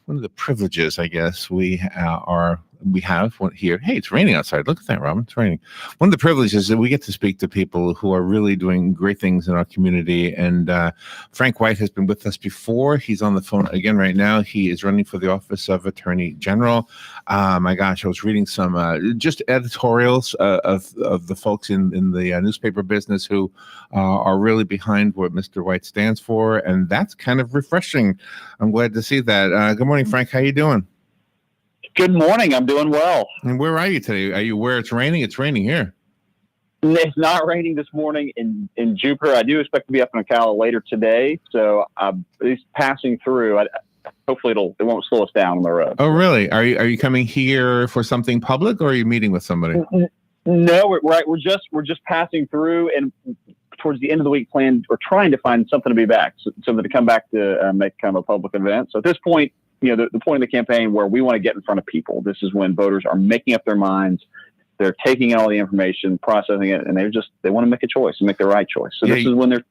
one of the privileges, I guess, we have here. Hey, it's raining outside. Look at that, Robin. It's raining. One of the privileges is that we get to speak to people who are really doing great things in our community. And Frank White has been with us before. He's on the phone again right now. He is running for the office of Attorney General. My gosh, I was reading some just editorials of the folks in the newspaper business who are really behind what Mr. White stands for, and that's kind of refreshing. I'm glad to see that. Good morning, Frank. How you doing? Good morning. I'm doing well. And where are you today? Are you where it's raining? It's raining here. It's not raining this morning in Jupiter. I do expect to be up in Ocala later today, so I'm at least passing through. Hopefully it won't slow us down on the road. Oh, really? Are you coming here for something public, or are you meeting with somebody? No, we're just passing through, and towards the end of the week, we're trying to find something to be back, so to come back to make kind of a public event. So at this point, the point of the campaign where we want to get in front of people. This is when voters are making up their minds. They're taking in all the information, processing it, and they want to make a choice and make the right choice. So this is when they're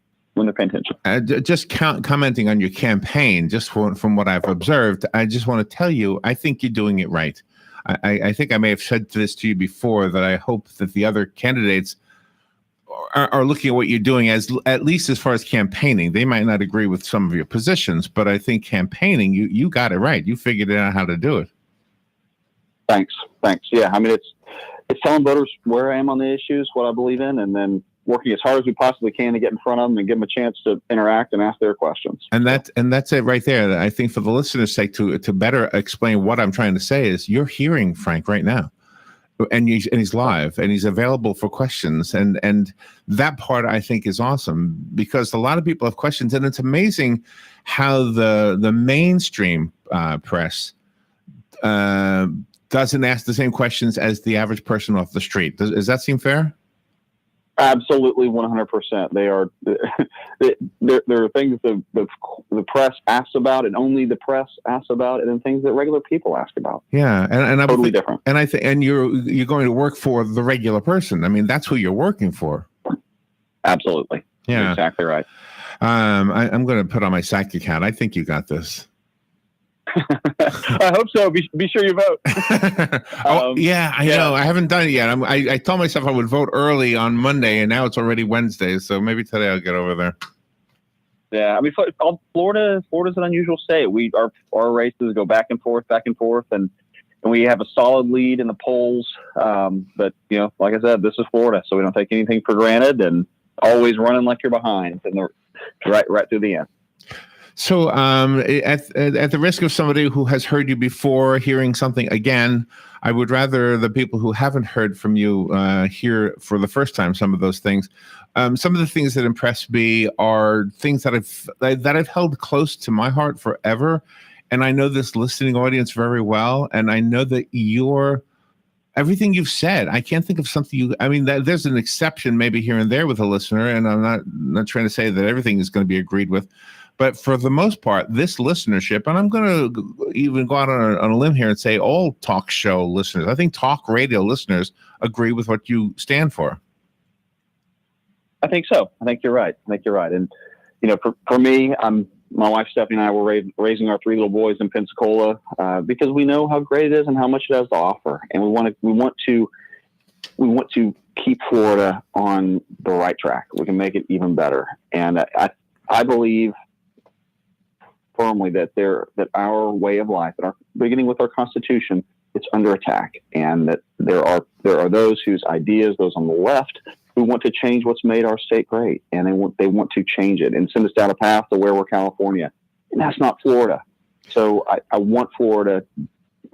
paying attention. Just commenting on your campaign, just from what I've observed, I just want to tell you, I think you're doing it right. I think I may have said this to you before, that I hope that the other candidates are looking at what you're doing, at least as far as campaigning. They might not agree with some of your positions, but I think campaigning, you got it right. You figured out how to do it. Thanks. Yeah, I mean, it's telling voters where I am on the issues, what I believe in, and then working as hard as we possibly can to get in front of them and give them a chance to interact and ask their questions. And that's it right there. I think for the listeners' sake, to better explain what I'm trying to say is, you're hearing Frank right now. And he's live, and he's available for questions, and that part I think is awesome, because a lot of people have questions, and it's amazing how the mainstream press doesn't ask the same questions as the average person off the street. Does that seem fair? Absolutely, 100%. They are. There are things that the press asks about, and only the press asks about, and then things that regular people ask about. Yeah, and totally different. And I think, and you're going to work for the regular person. I mean, that's who you're working for. Absolutely. Yeah, you're exactly right. I'm going to put on my psychic hat. I think you got this. I hope so. Be sure you vote. Yeah, I know. I haven't done it yet. I told myself I would vote early on Monday, and now it's already Wednesday. So maybe today I'll get over there. Yeah, I mean, Florida's an unusual state. Our races go back and forth, and we have a solid lead in the polls. But like I said, this is Florida, so we don't take anything for granted, and always running like you're behind, and right through the end. So at the risk of somebody who has heard you before hearing something again, I would rather the people who haven't heard from you hear for the first time some of those things. Some of the things that impress me are things that I've held close to my heart forever. And I know this listening audience very well. And I know that everything you've said, I can't think of something there's an exception maybe here and there with a listener. And I'm not trying to say that everything is going to be agreed with. But for the most part, this listenership, and I'm going to even go out on a limb here and say all talk show listeners, I think talk radio listeners agree with what you stand for. I think so. I think you're right. And, for me, my wife, Stephanie, and I were raising our 3 little boys in Pensacola because we know how great it is and how much it has to offer. And we want to keep Florida on the right track. We can make it even better. And I believe firmly that our way of life, beginning with our Constitution, it's under attack, and that there are those whose ideas, those on the left, who want to change what's made our state great, and they want to change it and send us down a path to where we're California, and that's not Florida. So I want Florida.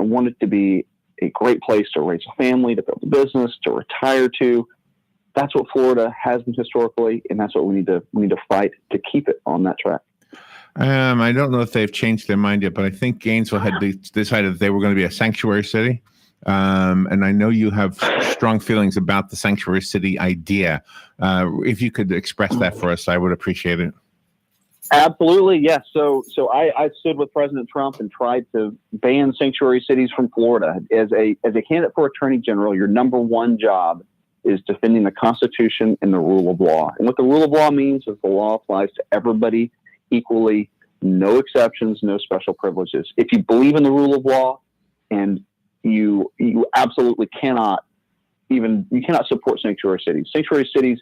I want it to be a great place to raise a family, to build a business, to retire to. That's what Florida has been historically, and that's what we need to fight to keep it on that track. I don't know if they've changed their mind yet, but I think Gainesville had decided that they were going to be a sanctuary city. And I know you have strong feelings about the sanctuary city idea. If you could express that for us, I would appreciate it. Absolutely, yes. So I stood with President Trump and tried to ban sanctuary cities from Florida. As a candidate for Attorney General, your number one job is defending the Constitution and the rule of law. And what the rule of law means is the law applies to everybody equally, no exceptions, no special privileges. If you believe in the rule of law, and you absolutely cannot support sanctuary cities. Sanctuary cities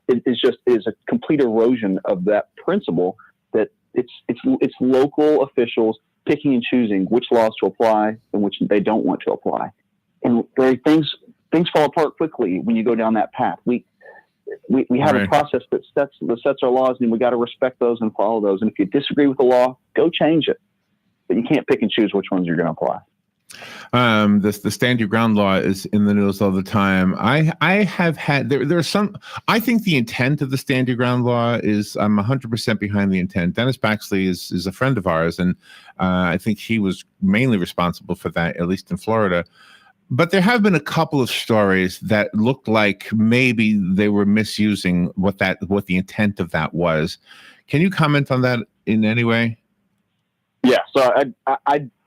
is a complete erosion of that principle that it's local officials picking and choosing which laws to apply and which they don't want to apply. And things fall apart quickly when you go down that path. We have a process that sets our laws, and we got to respect those and follow those. And if you disagree with the law, go change it. But you can't pick and choose which ones you're going to apply. The stand your ground law is in the news all the time. I have had there's some. I think the intent of the stand your ground law is, I'm 100% behind the intent. Dennis Baxley is a friend of ours, and I think he was mainly responsible for that, at least in Florida. But there have been a couple of stories that looked like maybe they were misusing what the intent of that was. Can you comment on that in any way? Yeah, so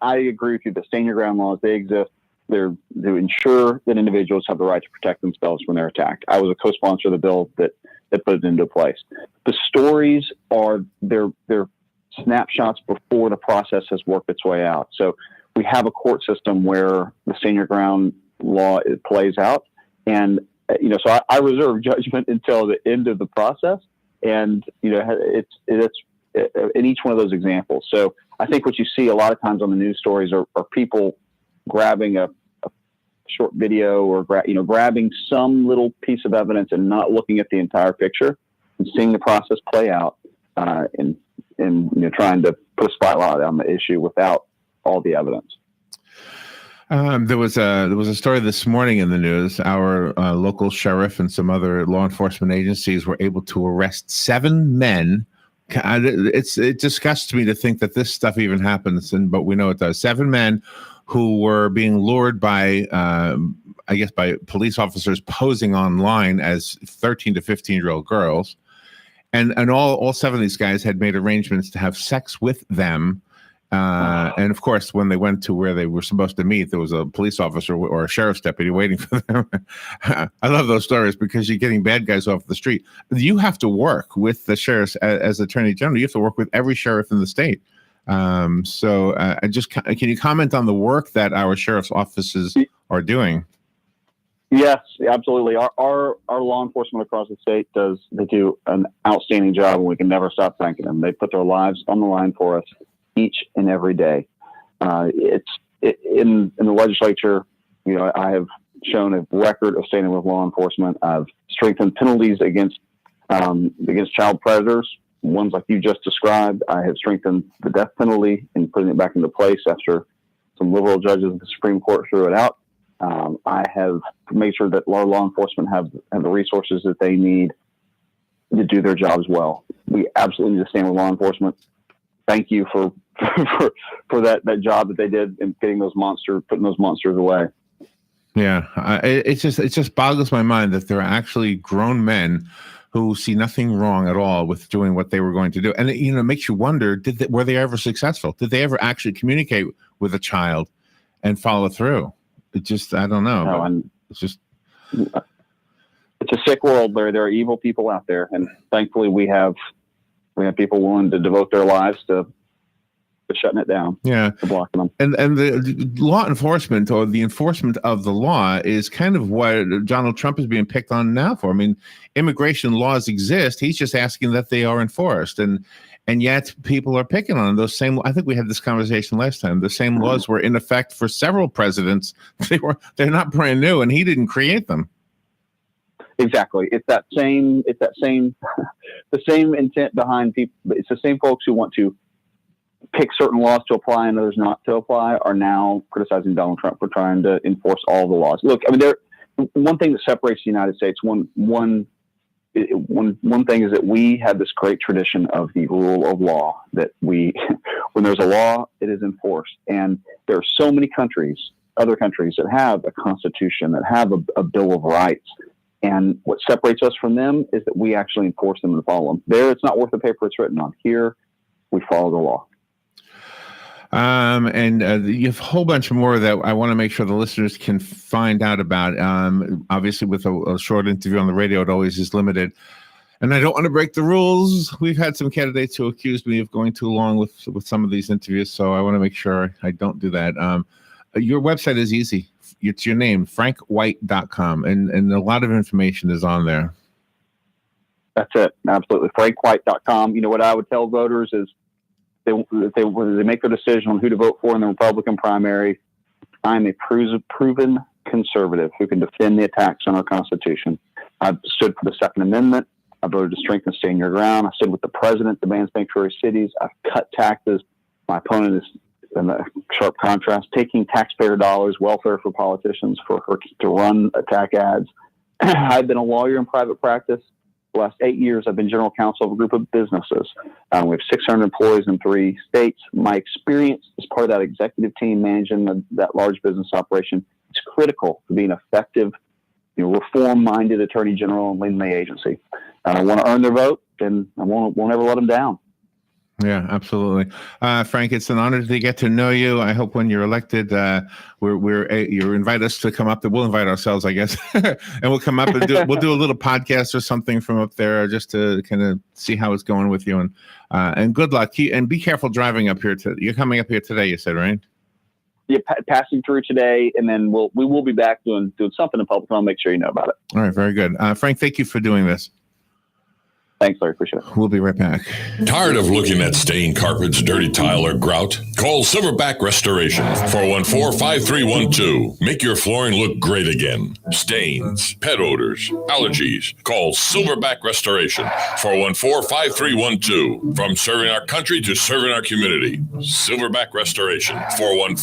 I agree with you. The stand your ground laws, they exist. They're to ensure that individuals have the right to protect themselves when they're attacked. I was a co-sponsor of the bill that put it into place. The stories are they're snapshots before the process has worked its way out. So we have a court system where the stand your ground law plays out, and so I reserve judgment until the end of the process, and it's in each one of those examples. So I think what you see a lot of times on the news stories are people grabbing a short video or grabbing some little piece of evidence and not looking at the entire picture and seeing the process play out, and trying to put a spotlight on the issue without all the evidence. There was a story this morning in the news. Our local sheriff and some other law enforcement agencies were able to arrest 7 men. It disgusts me to think that this stuff even happens, but we know it does. 7 men who were being lured by, by police officers posing online as 13 to 15-year-old girls, and all 7 of these guys had made arrangements to have sex with them. And of course, when they went to where they were supposed to meet, there was a police officer or a sheriff's deputy waiting for them. I love those stories because you're getting bad guys off the street. You have to work with the sheriffs as Attorney General. You have to work with every sheriff in the state. Can you comment on the work that our sheriff's offices are doing? Yes, absolutely. Our law enforcement across the state they do an outstanding job, and we can never stop thanking them. They put their lives on the line for us each and every day. In the legislature, I have shown a record of standing with law enforcement. I've strengthened penalties against child predators, ones like you just described. I have strengthened the death penalty and putting it back into place after some liberal judges of the Supreme Court threw it out. I have made sure that our law enforcement have the resources that they need to do their jobs well. We absolutely need to stand with law enforcement. Thank you for that job that they did in putting those monsters away. Yeah, it just boggles my mind that there are actually grown men who see nothing wrong at all with doing what they were going to do, and it makes you wonder: were they ever successful? Did they ever actually communicate with a child and follow through? I don't know. No, it's a sick world. There are evil people out there, and thankfully we have people willing to devote their lives to shutting it down. Yeah, to blocking them. And the law enforcement, or the enforcement of the law, is kind of what Donald Trump is being picked on now for. I mean, immigration laws exist. He's just asking that they are enforced, and yet people are picking on those same. I think we had this conversation last time. The same laws were in effect for several presidents. They're not brand new, and he didn't create them. Exactly. It's the same intent behind people. It's the same folks who want to pick certain laws to apply and others not to apply are now criticizing Donald Trump for trying to enforce all the laws. Look, I mean, one thing that separates the United States, one thing is that we have this great tradition of the rule of law, that when there's a law, it is enforced. And there are so many other countries that have a constitution, that have a Bill of Rights. And what separates us from them is that we actually enforce them and follow them. There, it's not worth the paper it's written on. Here, we follow the law. You have a whole bunch more that I want to make sure the listeners can find out about. Obviously, with a short interview on the radio, it always is limited. And I don't want to break the rules. We've had some candidates who accused me of going too long with some of these interviews, so I want to make sure I don't do that. Your website is easy. It's your name, frankwhite.com, and a lot of information is on there. That's it. Absolutely. frankwhite.com. You know, what I would tell voters is when they make their decision on who to vote for in the Republican primary, I'm a proven conservative who can defend the attacks on our Constitution. I've stood for the Second Amendment. I voted to strengthen stand your ground. I stood with the president, demand sanctuary cities. I've cut taxes. My opponent is in a sharp contrast, taking taxpayer dollars, welfare for politicians for her to run attack ads. I've been a lawyer in private practice. The last 8 years, I've been general counsel of a group of businesses. We have 600 employees in 3 states. My experience as part of that executive team managing that large business operation is critical to being effective, reform-minded attorney general and leading the agency. I want to earn their vote, and I won't ever let them down. Yeah, absolutely. Frank, it's an honor to get to know you. I hope when you're elected, you invite us to come up. We'll invite ourselves, I guess, and we'll come up and we'll do a little podcast or something from up there just to kind of see how it's going with you. And good luck. And be careful driving up here. You're coming up here today, you said, right? Yeah, passing through today, and then we will be back doing something in public. I'll make sure you know about it. All right, very good. Frank, thank you for doing this. Thanks, Larry. Appreciate it. We'll be right back. Tired of looking at stained carpets, dirty tile, or grout? Call Silverback Restoration, 414-5312. Make your flooring look great again. Stains, pet odors, allergies. Call Silverback Restoration, 414-5312. From serving our country to serving our community. Silverback Restoration, 414